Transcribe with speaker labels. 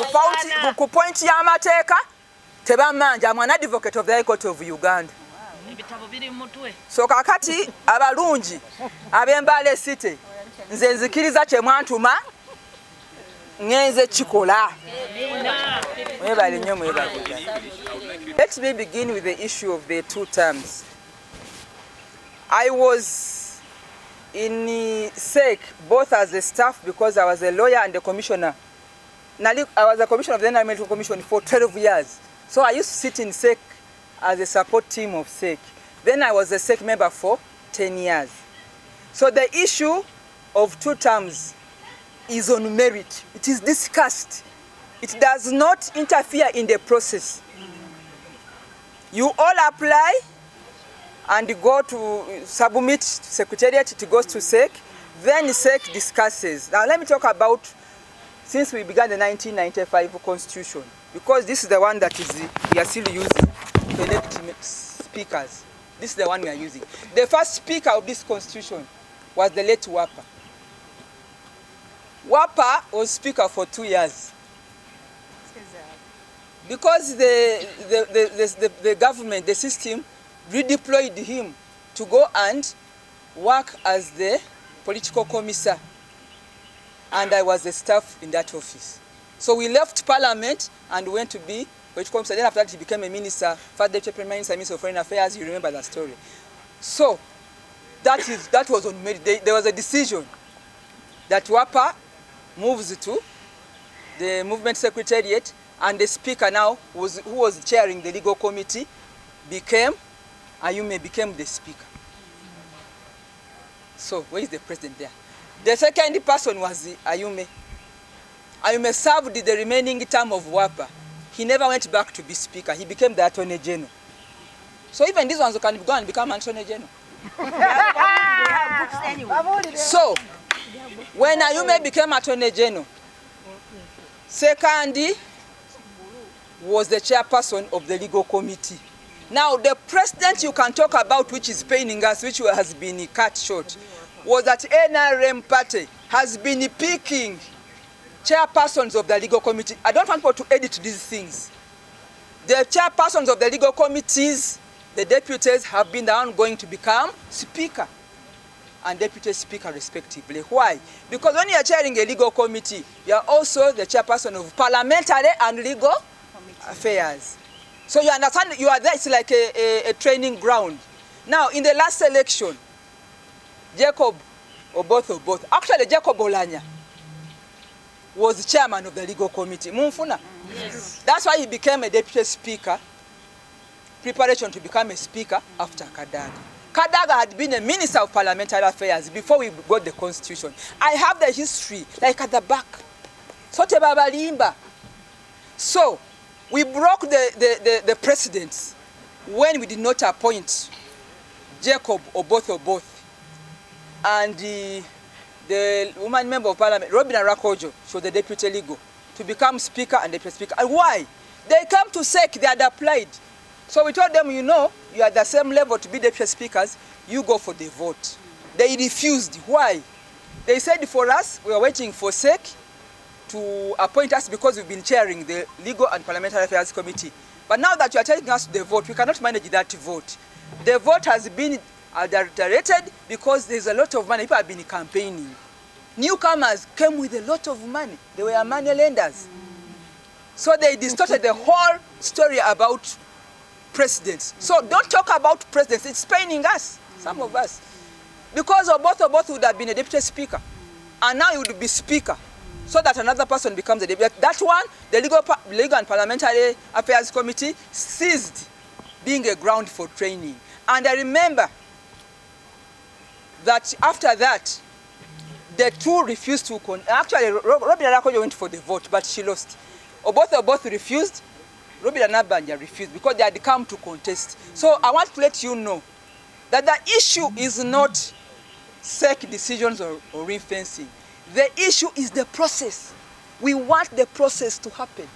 Speaker 1: about ku point y'amateeka tebamanja. I'm an advocate of the High Court of Uganda. So kakati abalungi ab'Embale City nze nzikiriza kye mwantuma ngenze kikola. Mwebale nnyo mwebale. Let me begin with the issue of the 2 terms. I was in SEC both as a staff because I was a lawyer and a commissioner. I was a commissioner of the Environmental Commission for 12 years. So I used to sit in SEC as a support team of SEC. Then I was a SEC member for 10 years. So the issue of 2 terms is on merit. It is discussed. It does not interfere in the process. You all apply and go to submit to Secretariat, it goes to SEC, then SEC discusses. Now let me talk about, since we began the 1995 Constitution, because this is the one that we are still using to elect speakers. This is the one we are using. The first speaker of this Constitution was the late Wapa. Wapa was speaker for 2 years. Because the government, the system, redeployed him to go and work as the political commissar. And I was the staff in that office. So we left Parliament and went to be political commissar. Then after that he became a minister, first deputy prime minister, minister of foreign affairs. You remember that story. So that was on merit. There was a decision that Wapa moves to the movement secretariat, and the speaker now, who was chairing the legal committee, Ayume became the speaker. So where is the president there? The second person was Ayume. Ayume served the remaining term of Wapa. He never went back to be speaker. He became the attorney general. So even these ones can go and become attorney general. So when Ayume became attorney general, second was the chairperson of the legal committee. Now the president you can talk about, which is paining us, which has been cut short, was that NRM party has been picking chairpersons of the legal committee. I don't want people to edit these things. The chairpersons of the legal committees, the deputies, have been the one going to become speaker and deputy speaker respectively. Why? Because when you are chairing a legal committee, you are also the chairperson of parliamentary and legal affairs. So you understand, you are there, it's like a training ground. Now, in the last election, Jacob, or both, actually Jacob Olanya was chairman of the legal committee. Mumfuna? Yes. That's why he became a deputy speaker, preparation to become a speaker after Kadaga. Kadaga had been a minister of parliamentary affairs before we got the constitution. I have the history, like at the back. Sote Babalimba. So, we broke the precedents when we did not appoint Jacob or both. And the woman member of parliament, Robina Rakojo, she was the deputy legal, to become speaker and deputy speaker. And why? They came to SEC, they had applied. So we told them, you know, you are at the same level to be deputy speakers, you go for the vote. They refused. Why? They said for us, we are waiting for SEC to appoint us because we've been chairing the Legal and Parliamentary Affairs Committee. But now that you are taking us to the vote, we cannot manage that vote. The vote has been adulterated because there's a lot of money. People have been campaigning. Newcomers came with a lot of money. They were money lenders. So they distorted the whole story about presidents. So don't talk about presidents. It's paining us, some of us. Because both would have been a deputy speaker. And now you would be speaker. So that another person becomes a deputy. That one, the Legal and Parliamentary Affairs Committee ceased being a ground for training. And I remember that after that, the two refused to actually, Robina Rakojo went for the vote, but she lost. Both refused. Robina Nabanja refused because they had come to contest. So I want to let you know that the issue is not SEC decisions or ring fencing. The issue is the process. We want the process to happen.